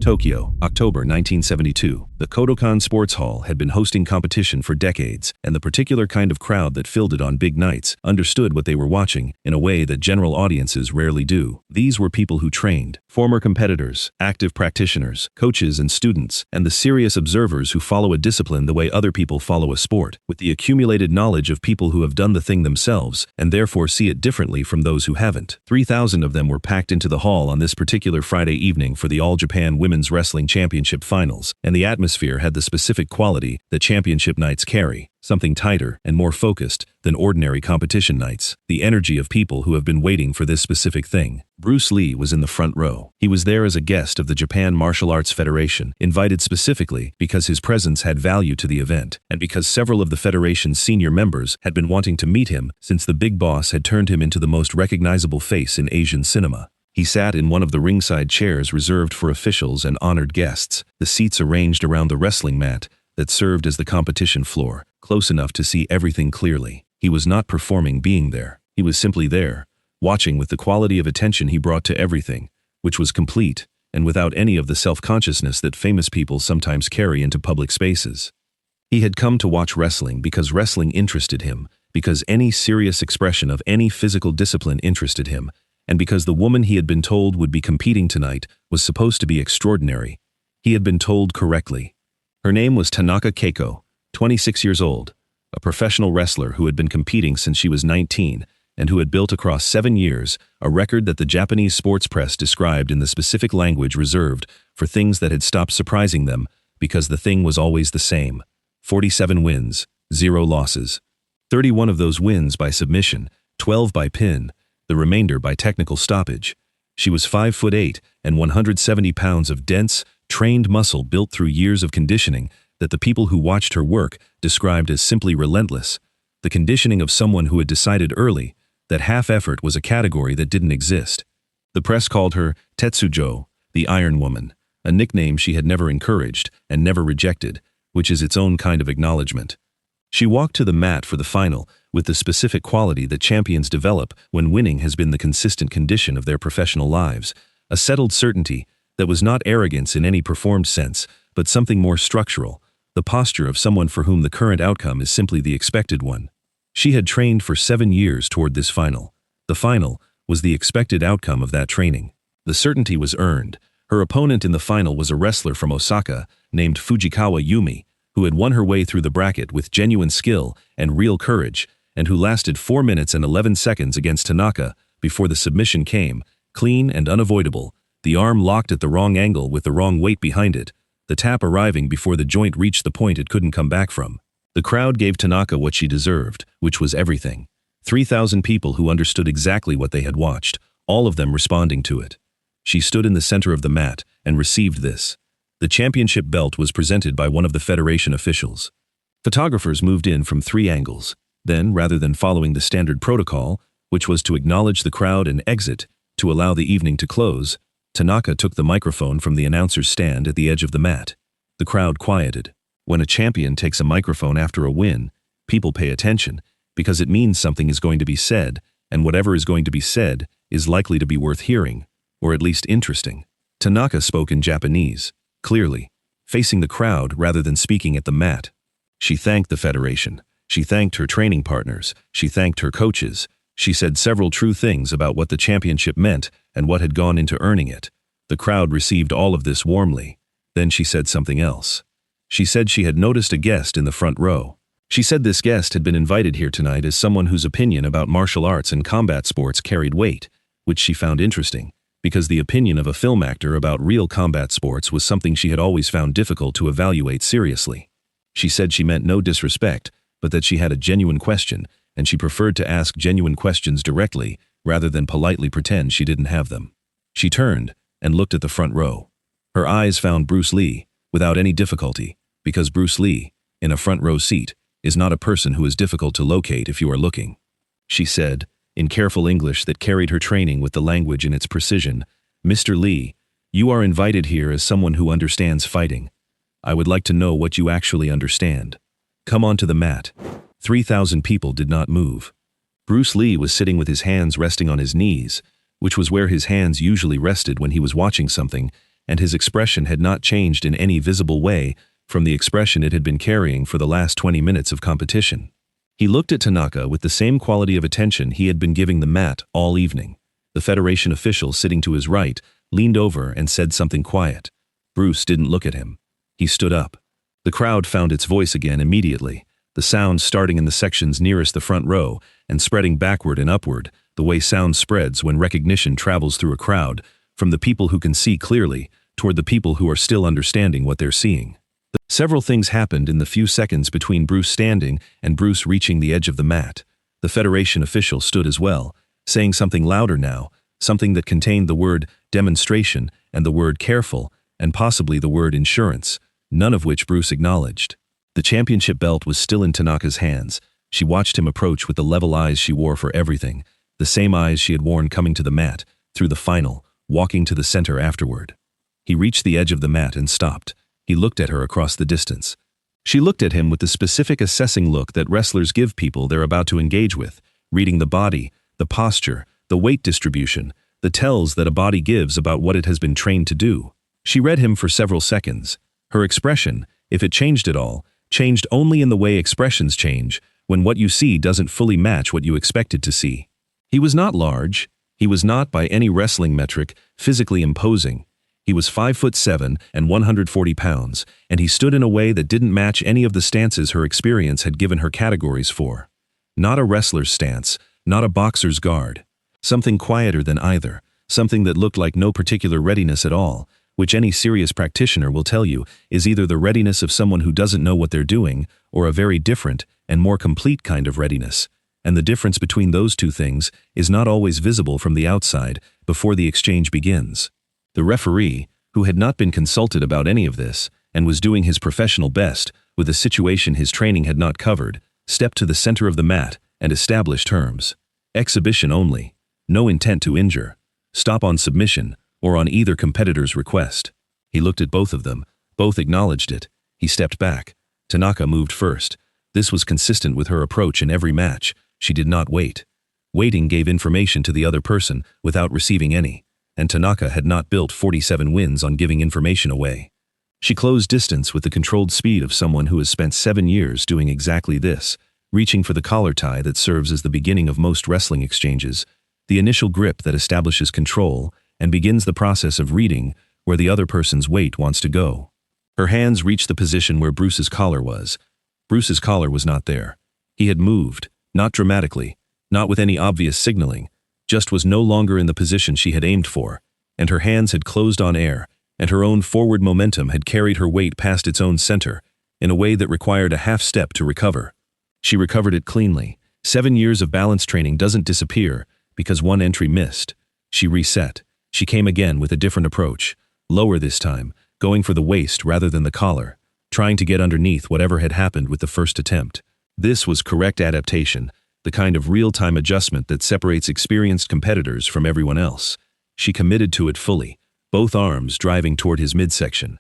Tokyo, October 1972. The Kodokan Sports Hall had been hosting competition for decades, and the particular kind of crowd that filled it on big nights understood what they were watching in a way that general audiences rarely do. These were people who trained, former competitors, active practitioners, coaches and students, and the serious observers who follow a discipline the way other people follow a sport, with the accumulated knowledge of people who have done the thing themselves and therefore see it differently from those who haven't. 3,000 of them were packed into the hall on this particular Friday evening for the All-Japan Women's Wrestling Championship Finals, and the atmosphere had the specific quality that championship nights carry, something tighter and more focused than ordinary competition nights. The energy of people who have been waiting for this specific thing. Bruce Lee was in the front row. He was there as a guest of the Japan Martial Arts Federation, invited specifically because his presence had value to the event, and because several of the Federation's senior members had been wanting to meet him since the big boss had turned him into the most recognizable face in Asian cinema. He sat in one of the ringside chairs reserved for officials and honored guests, the seats arranged around the wrestling mat that served as the competition floor, close enough to see everything clearly. He was not performing being there. He was simply there, watching with the quality of attention he brought to everything, which was complete, and without any of the self-consciousness that famous people sometimes carry into public spaces. He had come to watch wrestling because wrestling interested him, because any serious expression of any physical discipline interested him, and because the woman he had been told would be competing tonight was supposed to be extraordinary. He had been told correctly. Her name was Tanaka Keiko, 26 years old, a professional wrestler who had been competing since she was 19 and who had built across 7 years a record that the Japanese sports press described in the specific language reserved for things that had stopped surprising them because the thing was always the same. 47 wins, 0 losses. 31 of those wins by submission, 12 by pin, the remainder by technical stoppage. She was 5'8" and 170 pounds of dense, trained muscle built through years of conditioning that the people who watched her work described as simply relentless, the conditioning of someone who had decided early that half-effort was a category that didn't exist. The press called her Tetsujo, the Iron Woman, a nickname she had never encouraged and never rejected, which is its own kind of acknowledgement. She walked to the mat for the final with the specific quality that champions develop when winning has been the consistent condition of their professional lives, a settled certainty that was not arrogance in any performed sense, but something more structural, the posture of someone for whom the current outcome is simply the expected one. She had trained for 7 years toward this final. The final was the expected outcome of that training. The certainty was earned. Her opponent in the final was a wrestler from Osaka named Fujikawa Yumi, who had won her way through the bracket with genuine skill and real courage, and who lasted 4 minutes and 11 seconds against Tanaka before the submission came, clean and unavoidable, the arm locked at the wrong angle with the wrong weight behind it, the tap arriving before the joint reached the point it couldn't come back from. The crowd gave Tanaka what she deserved, which was everything. 3,000 people who understood exactly what they had watched, all of them responding to it. She stood in the center of the mat and received this. The championship belt was presented by one of the Federation officials. Photographers moved in from 3 angles. Then, rather than following the standard protocol, which was to acknowledge the crowd and exit, to allow the evening to close, Tanaka took the microphone from the announcer's stand at the edge of the mat. The crowd quieted. When a champion takes a microphone after a win, people pay attention, because it means something is going to be said, and whatever is going to be said is likely to be worth hearing, or at least interesting. Tanaka spoke in Japanese, clearly, facing the crowd rather than speaking at the mat. She thanked the Federation. She thanked her training partners. She thanked her coaches. She said several true things about what the championship meant and what had gone into earning it. The crowd received all of this warmly. Then she said something else. She said she had noticed a guest in the front row. She said this guest had been invited here tonight as someone whose opinion about martial arts and combat sports carried weight, which she found interesting, because the opinion of a film actor about real combat sports was something she had always found difficult to evaluate seriously. She said she meant no disrespect, but that she had a genuine question, and she preferred to ask genuine questions directly rather than politely pretend she didn't have them. She turned and looked at the front row. Her eyes found Bruce Lee without any difficulty, because Bruce Lee, in a front row seat, is not a person who is difficult to locate if you are looking. She said, in careful English that carried her training with the language in its precision, "Mr. Lee, you are invited here as someone who understands fighting. I would like to know what you actually understand. Come onto the mat." 3,000 people did not move. Bruce Lee was sitting with his hands resting on his knees, which was where his hands usually rested when he was watching something, and his expression had not changed in any visible way from the expression it had been carrying for the last 20 minutes of competition. He looked at Tanaka with the same quality of attention he had been giving the mat all evening. The Federation official sitting to his right leaned over and said something quiet. Bruce didn't look at him. He stood up. The crowd found its voice again immediately, the sound starting in the sections nearest the front row and spreading backward and upward, the way sound spreads when recognition travels through a crowd, from the people who can see clearly toward the people who are still understanding what they're seeing. Several things happened in the few seconds between Bruce standing and Bruce reaching the edge of the mat. The Federation official stood as well, saying something louder now, something that contained the word demonstration and the word careful and possibly the word insurance, none of which Bruce acknowledged. The championship belt was still in Tanaka's hands. She watched him approach with the level eyes she wore for everything, the same eyes she had worn coming to the mat, through the final, walking to the center afterward. He reached the edge of the mat and stopped. He looked at her across the distance. She looked at him with the specific assessing look that wrestlers give people they're about to engage with, reading the body, the posture, the weight distribution, the tells that a body gives about what it has been trained to do. She read him for several seconds. Her expression, if it changed at all, changed only in the way expressions change, when what you see doesn't fully match what you expected to see. He was not large. He was not, by any wrestling metric, physically imposing. He was 5'7" and 140 pounds, and he stood in a way that didn't match any of the stances her experience had given her categories for. Not a wrestler's stance, not a boxer's guard. Something quieter than either, something that looked like no particular readiness at all, which any serious practitioner will tell you is either the readiness of someone who doesn't know what they're doing, or a very different and more complete kind of readiness. And the difference between those two things is not always visible from the outside before the exchange begins. The referee, who had not been consulted about any of this, and was doing his professional best with a situation his training had not covered, stepped to the center of the mat and established terms. Exhibition only. No intent to injure. Stop on submission, or on either competitor's request. He looked at both of them. Both acknowledged it. He stepped back. Tanaka moved first. This was consistent with her approach in every match. She did not wait. Waiting gave information to the other person without receiving any, and Tanaka had not built 47 wins on giving information away. She closed distance with the controlled speed of someone who has spent 7 years doing exactly this, reaching for the collar tie that serves as the beginning of most wrestling exchanges, the initial grip that establishes control and begins the process of reading where the other person's weight wants to go. Her hands reached the position where Bruce's collar was. Bruce's collar was not there. He had moved, not dramatically, not with any obvious signaling, just was no longer in the position she had aimed for, and her hands had closed on air, and her own forward momentum had carried her weight past its own center, in a way that required a half step to recover. She recovered it cleanly. 7 years of balance training doesn't disappear because one entry missed. She reset. She came again with a different approach, lower this time, going for the waist rather than the collar, trying to get underneath whatever had happened with the first attempt. This was correct adaptation, the kind of real-time adjustment that separates experienced competitors from everyone else. She committed to it fully, both arms driving toward his midsection.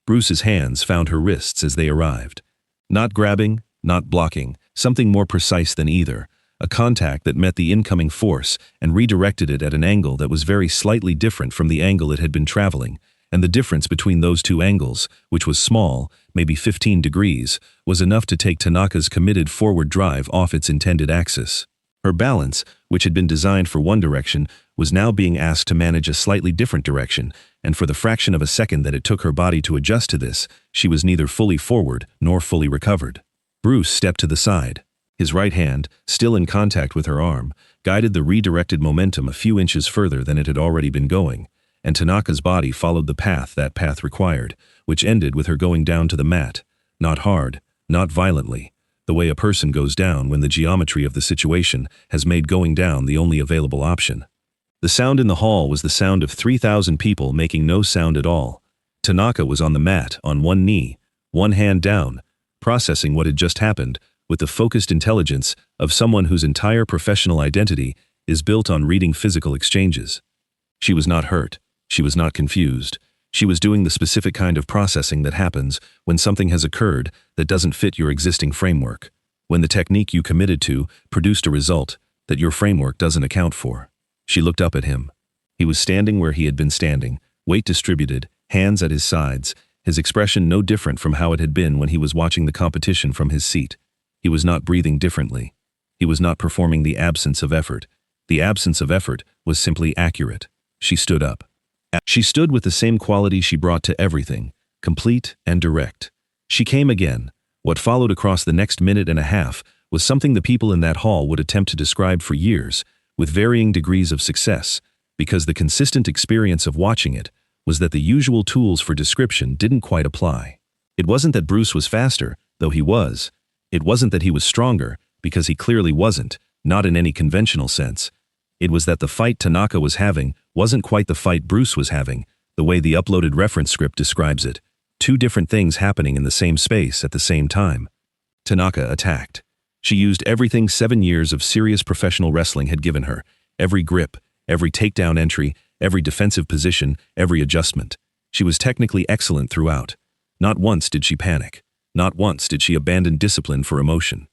Bruce's hands found her wrists as they arrived. Not grabbing, not blocking, something more precise than either, a contact that met the incoming force and redirected it at an angle that was very slightly different from the angle it had been traveling, and the difference between those two angles, which was small, maybe 15 degrees, was enough to take Tanaka's committed forward drive off its intended axis. Her balance, which had been designed for one direction, was now being asked to manage a slightly different direction, and for the fraction of a second that it took her body to adjust to this, she was neither fully forward nor fully recovered. Bruce stepped to the side. His right hand, still in contact with her arm, guided the redirected momentum a few inches further than it had already been going, and Tanaka's body followed the path that path required, which ended with her going down to the mat, not hard, not violently, the way a person goes down when the geometry of the situation has made going down the only available option. The sound in the hall was the sound of 3,000 people making no sound at all. Tanaka was on the mat, on one knee, one hand down, processing what had just happened, with the focused intelligence of someone whose entire professional identity is built on reading physical exchanges. She was not hurt. She was not confused. She was doing the specific kind of processing that happens when something has occurred that doesn't fit your existing framework, when the technique you committed to produced a result that your framework doesn't account for. She looked up at him. He was standing where he had been standing, weight distributed, hands at his sides, his expression no different from how it had been when he was watching the competition from his seat. He was not breathing differently. He was not performing the absence of effort. The absence of effort was simply accurate. She stood up. She stood with the same quality she brought to everything, complete and direct. She came again. What followed across the next minute and a half was something the people in that hall would attempt to describe for years, with varying degrees of success, because the consistent experience of watching it was that the usual tools for description didn't quite apply. It wasn't that Bruce was faster, though he was. It wasn't that he was stronger, because he clearly wasn't, not in any conventional sense. It was that the fight Tanaka was having wasn't quite the fight Bruce was having, the way the uploaded reference script describes it. Two different things happening in the same space at the same time. Tanaka attacked. She used everything 7 years of serious professional wrestling had given her, every grip, every takedown entry, every defensive position, every adjustment. She was technically excellent throughout. Not once did she panic. Not once did she abandon discipline for emotion.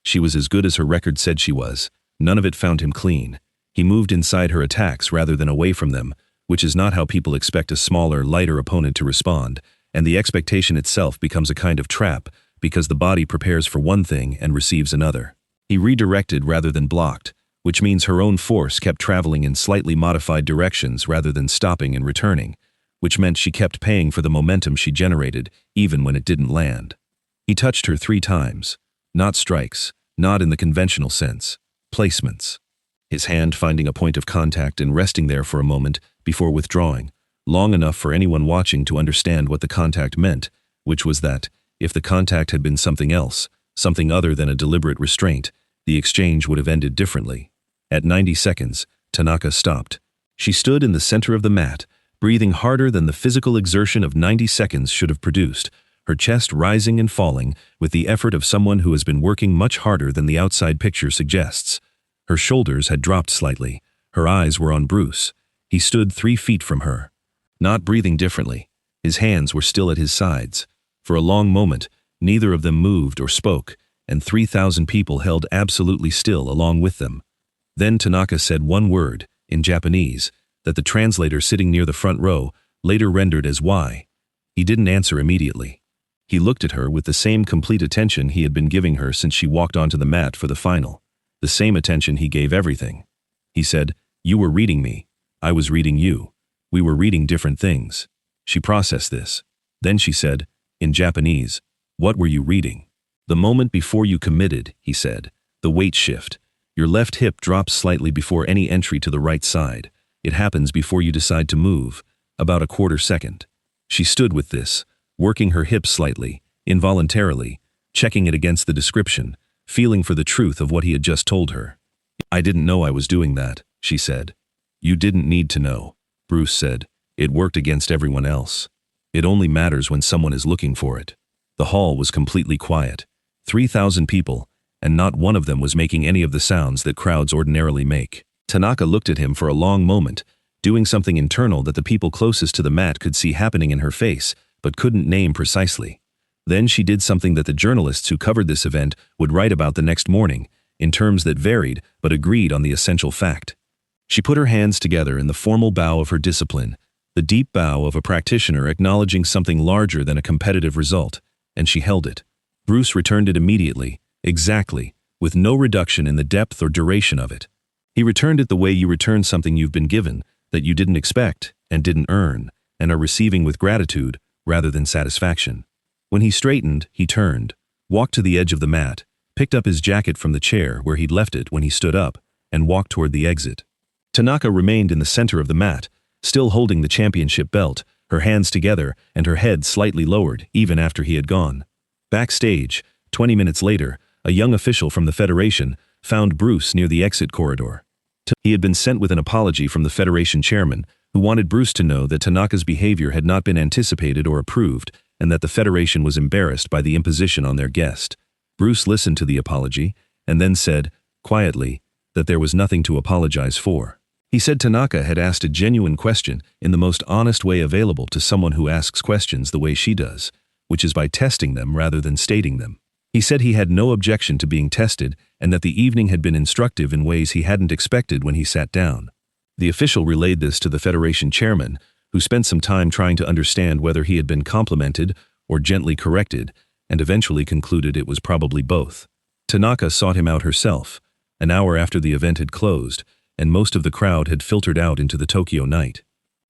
She was as good as her record said she was. None of it found him clean. He moved inside her attacks rather than away from them, which is not how people expect a smaller, lighter opponent to respond, and the expectation itself becomes a kind of trap because the body prepares for one thing and receives another. He redirected rather than blocked, which means her own force kept traveling in slightly modified directions rather than stopping and returning, which meant she kept paying for the momentum she generated even when it didn't land. He touched her 3 times. Not strikes, not in the conventional sense. Placements. His hand finding a point of contact and resting there for a moment before withdrawing, long enough for anyone watching to understand what the contact meant, which was that, if the contact had been something else, something other than a deliberate restraint, the exchange would have ended differently. At 90 seconds, Tanaka stopped. She stood in the center of the mat, breathing harder than the physical exertion of 90 seconds should have produced, her chest rising and falling with the effort of someone who has been working much harder than the outside picture suggests. Her shoulders had dropped slightly. Her eyes were on Bruce. He stood 3 feet from her. Not breathing differently. His hands were still at his sides. For a long moment, neither of them moved or spoke, and 3,000 people held absolutely still along with them. Then Tanaka said one word, in Japanese, that the translator sitting near the front row later rendered as "why." He didn't answer immediately. He looked at her with the same complete attention he had been giving her since she walked onto the mat for the final. The same attention he gave everything. He said, "You were reading me. I was reading you. We were reading different things." She processed this. Then she said, in Japanese, "What were you reading?" "The moment before you committed," he said. "The weight shift. Your left hip drops slightly before any entry to the right side. It happens before you decide to move, about a quarter second." She stood with this, working her hips slightly, involuntarily, checking it against the description, feeling for the truth of what he had just told her. "I didn't know I was doing that," she said. "You didn't need to know," Bruce said. "It worked against everyone else. It only matters when someone is looking for it." The hall was completely quiet. 3,000 people, and not one of them was making any of the sounds that crowds ordinarily make. Tanaka looked at him for a long moment, doing something internal that the people closest to the mat could see happening in her face, but couldn't name precisely. Then she did something that the journalists who covered this event would write about the next morning, in terms that varied but agreed on the essential fact. She put her hands together in the formal bow of her discipline, the deep bow of a practitioner acknowledging something larger than a competitive result, and she held it. Bruce returned it immediately, exactly, with no reduction in the depth or duration of it. He returned it the way you return something you've been given, that you didn't expect and didn't earn, and are receiving with gratitude rather than satisfaction. When he straightened, he turned, walked to the edge of the mat, picked up his jacket from the chair where he'd left it when he stood up, and walked toward the exit. Tanaka remained in the center of the mat, still holding the championship belt, her hands together and her head slightly lowered even after he had gone. Backstage, 20 minutes later, a young official from the Federation found Bruce near the exit corridor. He had been sent with an apology from the Federation chairman, who wanted Bruce to know that Tanaka's behavior had not been anticipated or approved, and that the Federation was embarrassed by the imposition on their guest. Bruce listened to the apology, and then said, quietly, that there was nothing to apologize for. He said Tanaka had asked a genuine question in the most honest way available to someone who asks questions the way she does, which is by testing them rather than stating them. He said he had no objection to being tested and that the evening had been instructive in ways he hadn't expected when he sat down. The official relayed this to the Federation chairman, who spent some time trying to understand whether he had been complimented or gently corrected, and eventually concluded it was probably both. Tanaka sought him out herself, an hour after the event had closed, and most of the crowd had filtered out into the Tokyo night.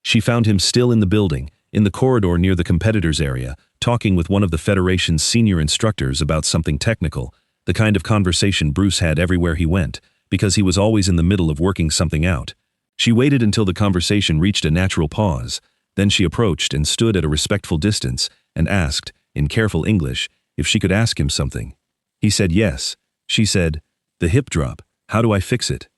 She found him still in the building, in the corridor near the competitors' area, talking with one of the Federation's senior instructors about something technical, the kind of conversation Bruce had everywhere he went, because he was always in the middle of working something out. She waited until the conversation reached a natural pause, then she approached and stood at a respectful distance and asked, in careful English, if she could ask him something. He said yes. She said, "The hip drop, how do I fix it?"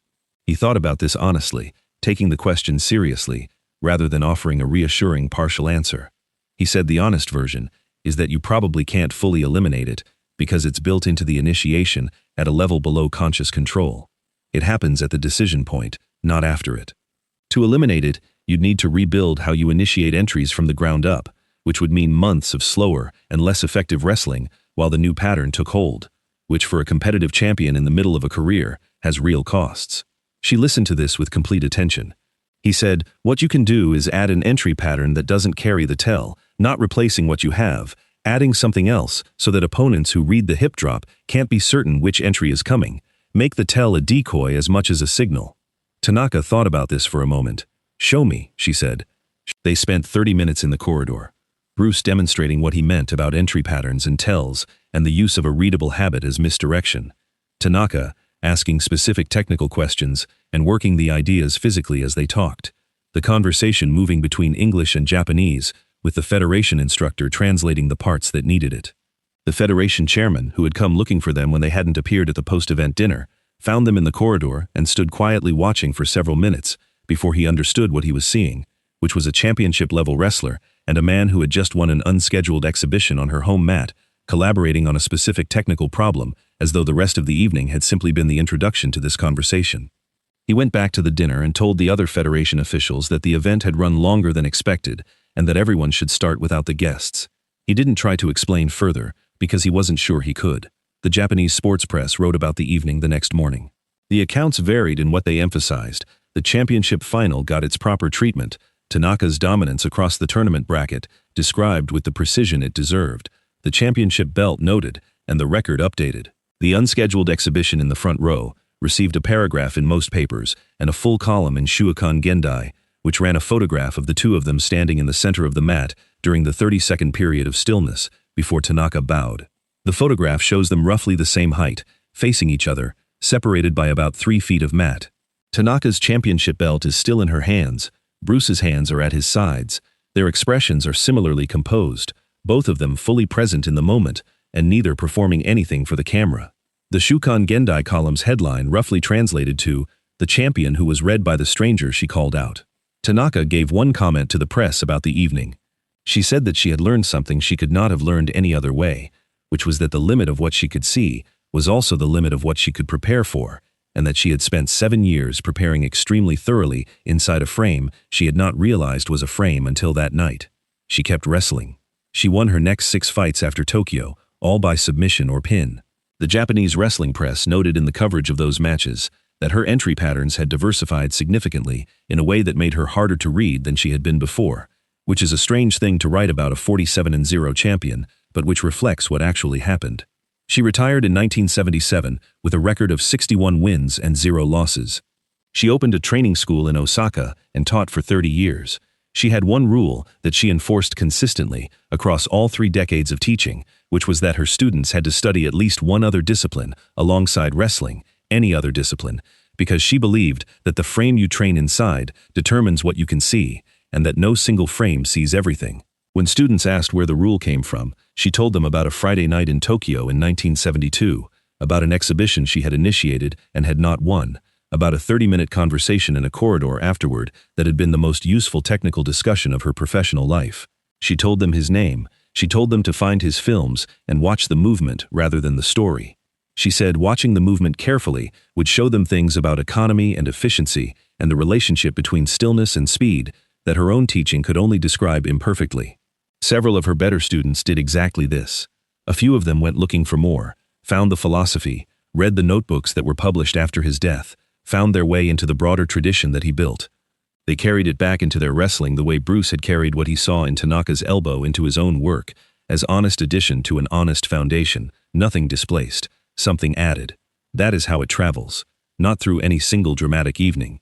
He thought about this honestly, taking the question seriously, rather than offering a reassuring partial answer. He said the honest version is that you probably can't fully eliminate it because it's built into the initiation at a level below conscious control. It happens at the decision point, not after it. To eliminate it, you'd need to rebuild how you initiate entries from the ground up, which would mean months of slower and less effective wrestling while the new pattern took hold, which for a competitive champion in the middle of a career has real costs. She listened to this with complete attention. He said, "What you can do is add an entry pattern that doesn't carry the tell, not replacing what you have, adding something else so that opponents who read the hip drop can't be certain which entry is coming. Make the tell a decoy as much as a signal." Tanaka thought about this for a moment. "Show me," she said. They spent 30 minutes in the corridor, Bruce demonstrating what he meant about entry patterns and tells and the use of a readable habit as misdirection. Tanaka asking specific technical questions and working the ideas physically as they talked. The conversation moving between English and Japanese, with the Federation instructor translating the parts that needed it. The Federation chairman, who had come looking for them when they hadn't appeared at the post-event dinner, found them in the corridor and stood quietly watching for several minutes before he understood what he was seeing, which was a championship-level wrestler and a man who had just won an unscheduled exhibition on her home mat, collaborating on a specific technical problem, as though the rest of the evening had simply been the introduction to this conversation. He went back to the dinner and told the other Federation officials that the event had run longer than expected and that everyone should start without the guests. He didn't try to explain further because he wasn't sure he could. The Japanese sports press wrote about the evening the next morning. The accounts varied in what they emphasized. The championship final got its proper treatment, Tanaka's dominance across the tournament bracket described with the precision it deserved, the championship belt noted, and the record updated. The unscheduled exhibition in the front row received a paragraph in most papers and a full column in Shuokan Gendai, which ran a photograph of the two of them standing in the center of the mat during the 30-second period of stillness before Tanaka bowed. The photograph shows them roughly the same height, facing each other, separated by about 3 feet of mat. Tanaka's championship belt is still in her hands, Bruce's hands are at his sides. Their expressions are similarly composed, both of them fully present in the moment, and neither performing anything for the camera. The Shukan Gendai column's headline roughly translated to, "The champion who was read by the stranger she called out." Tanaka gave one comment to the press about the evening. She said that she had learned something she could not have learned any other way, which was that the limit of what she could see was also the limit of what she could prepare for, and that she had spent 7 years preparing extremely thoroughly inside a frame she had not realized was a frame until that night. She kept wrestling. She won her next 6 fights after Tokyo, all by submission or pin. The Japanese wrestling press noted in the coverage of those matches that her entry patterns had diversified significantly in a way that made her harder to read than she had been before, which is a strange thing to write about a 47-0 champion, but which reflects what actually happened. She retired in 1977 with a record of 61 wins and 0 losses. She opened a training school in Osaka and taught for 30 years. She had one rule that she enforced consistently across all 3 decades of teaching, which was that her students had to study at least one other discipline alongside wrestling, any other discipline, because she believed that the frame you train inside determines what you can see, and that no single frame sees everything. When students asked where the rule came from, she told them about a Friday night in Tokyo in 1972, about an exhibition she had initiated and had not won, about a 30-minute conversation in a corridor afterward that had been the most useful technical discussion of her professional life. She told them his name. She told them to find his films and watch the movement rather than the story. She said watching the movement carefully would show them things about economy and efficiency and the relationship between stillness and speed that her own teaching could only describe imperfectly. Several of her better students did exactly this. A few of them went looking for more, found the philosophy, read the notebooks that were published after his death, found their way into the broader tradition that he built. They carried it back into their wrestling the way Bruce had carried what he saw in Tanaka's elbow into his own work, as honest addition to an honest foundation, nothing displaced, something added. That is how it travels, not through any single dramatic evening.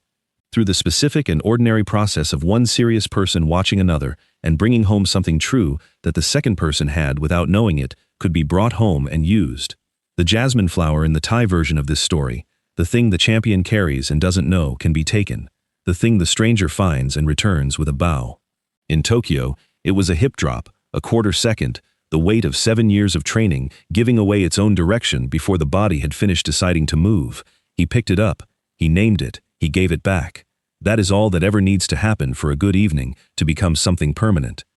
Through the specific and ordinary process of one serious person watching another and bringing home something true that the second person had without knowing it could be brought home and used. The jasmine flower in the Thai version of this story, the thing the champion carries and doesn't know, can be taken. The thing the stranger finds and returns with a bow. In Tokyo, it was a hip drop, a quarter second, the weight of 7 years of training, giving away its own direction before the body had finished deciding to move. He picked it up, he named it, he gave it back. That is all that ever needs to happen for a good evening to become something permanent.